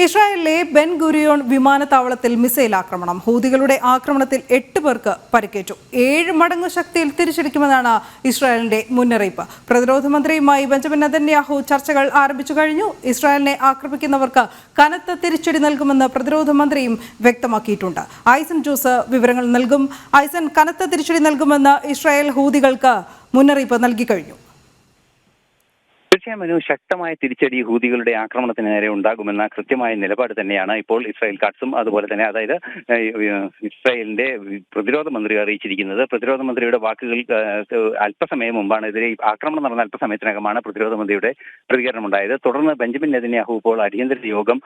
ഇസ്രായേലിലെ Ben Gurion വിമാനത്താവളത്തിൽ missile ആക്രമണം. ഹൂതികളുടെ ആക്രമണത്തിൽ 8 പേർക്ക് പരിക്കേറ്റു. 7 മടങ്ങ് ശക്തിയിൽ തിരിച്ചടിക്കുമെന്നാണ് ഇസ്രായേലിന്റെ മുന്നറിയിപ്പ്. പ്രതിരോധ മന്ത്രിയുമായി ബെഞ്ചമിൻ നെതന്യാഹു ചർച്ചകൾ ആരംഭിച്ചു കഴിഞ്ഞു. ഇസ്രായേലിനെ ആക്രമിക്കുന്നവർക്ക് കനത്ത തിരിച്ചടി നൽകുമെന്ന് പ്രതിരോധ മന്ത്രിയും വ്യക്തമാക്കിയിട്ടുണ്ട്. ഐസൻ ജോസ് വിവരങ്ങൾ നൽകും. ഐസൻ, കനത്ത തിരിച്ചടി നൽകുമെന്ന് ഇസ്രായേൽ ഹൂതികൾക്ക് മുന്നറിയിപ്പ് നൽകി കഴിഞ്ഞു. തീർച്ചയായും ശക്തമായ തിരിച്ചടി ഹൂതികളുടെ ആക്രമണത്തിന് നേരെ ഉണ്ടാകുമെന്ന കൃത്യമായ നിലപാട് തന്നെയാണ് ഇപ്പോൾ ഇസ്രായേൽ കാട്സും അതുപോലെ തന്നെ അതായത് ഇസ്രായേലിന്റെ പ്രതിരോധ മന്ത്രി അറിയിച്ചിരിക്കുന്നത്. പ്രതിരോധ മന്ത്രിയുടെ വാക്കുകൾ അല്പസമയം മുമ്പാണ് ഇതിലെ ആക്രമണം നടന്ന അല്പസമയത്തിനകമാണ് പ്രതിരോധ മന്ത്രിയുടെ പ്രതികരണം ഉണ്ടായത്. തുടർന്ന് ബെഞ്ചമിൻ നെതന്യാഹു ഇപ്പോൾ അടിയന്തര യോഗം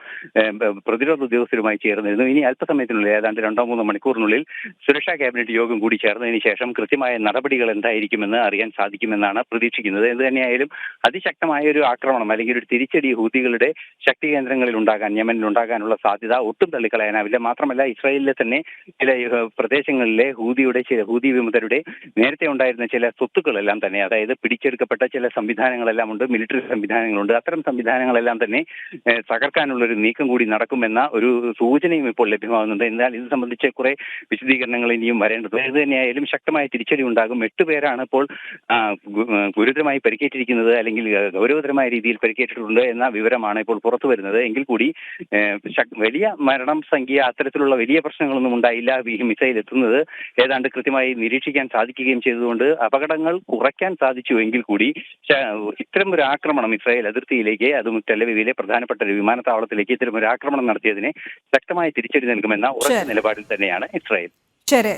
പ്രതിരോധ ഉദ്യോഗസ്ഥരുമായി ചേർന്നിരുന്നു. ഇനി അല്പസമയത്തിനുള്ളിൽ ഏതാണ്ട് 2-3 മണിക്കൂറിനുള്ളിൽ സുരക്ഷാ ക്യാബിനറ്റ് യോഗം കൂടി ചേർന്നതിന് ശേഷം കൃത്യമായ നടപടികൾ എന്തായിരിക്കുമെന്ന് അറിയാൻ സാധിക്കുമെന്നാണ് പ്രതീക്ഷിക്കുന്നത്. എന്ത് തന്നെയായാലും അതിശക്തമായ ഒരു ആക്രമണം അല്ലെങ്കിൽ ഒരു തിരിച്ചടി ഹൂതികളുടെ ശക്തി കേന്ദ്രങ്ങളിൽ ഉണ്ടാകാൻ, യമനിൽ ഉണ്ടാകാനുള്ള സാധ്യത ഒട്ടും തള്ളിക്കളയാനാവില്ല. മാത്രമല്ല ഇസ്രായേലിലെ തന്നെ ചില പ്രദേശങ്ങളിലെ ഹൂതി വിമതരുടെ നേരത്തെ ഉണ്ടായിരുന്ന ചില സ്വത്തുക്കളെല്ലാം തന്നെ, അതായത് പിടിച്ചെടുക്കപ്പെട്ട ചില സംവിധാനങ്ങളെല്ലാം ഉണ്ട്, മിലിറ്ററി സംവിധാനങ്ങളുണ്ട്. അത്തരം സംവിധാനങ്ങളെല്ലാം തന്നെ തകർക്കാനുള്ള ഒരു നീക്കം കൂടി നടക്കുമെന്ന ഒരു സൂചനയും ഇപ്പോൾ ലഭ്യമാകുന്നുണ്ട്. എന്നാൽ ഇത് സംബന്ധിച്ച് കുറെ വിശദീകരണങ്ങൾ ഇനിയും വരേണ്ടത്. ഇത് തന്നെയായാലും ശക്തമായ തിരിച്ചടി ഉണ്ടാകും. 8 പേരാണ് ഇപ്പോൾ ഗുരുതരമായി പരിക്കേറ്റിരിക്കുന്നത് അല്ലെങ്കിൽ ഗൗരവതരമായ രീതിയിൽ പരിക്കേറ്റിട്ടുണ്ട് എന്ന വിവരമാണ് ഇപ്പോൾ പുറത്തു വരുന്നത്. എങ്കിൽ കൂടി വലിയ മരണം സംഖ്യ, അത്തരത്തിലുള്ള വലിയ പ്രശ്നങ്ങളൊന്നും ഉണ്ടായില്ല. മിസൈൽ എത്തുന്നത് ഏതാണ്ട് കൃത്യമായി നിരീക്ഷിക്കാൻ സാധിക്കുകയും ചെയ്തുകൊണ്ട് അപകടങ്ങൾ കുറയ്ക്കാൻ സാധിച്ചു. എങ്കിൽ കൂടി ഇത്തരം ഒരു ആക്രമണം ഇസ്രായേൽ അതിർത്തിയിലേക്ക്, അതും ടെലവീവിലെ പ്രധാനപ്പെട്ട ഒരു വിമാനത്താവളത്തിലേക്ക് ഇത്തരം ഒരു ആക്രമണം നടത്തിയതിനെ ശക്തമായ തിരിച്ചടി നൽകുമെന്ന ഉറച്ച നിലപാടിൽ തന്നെയാണ് ഇസ്രായേൽ. ശരി.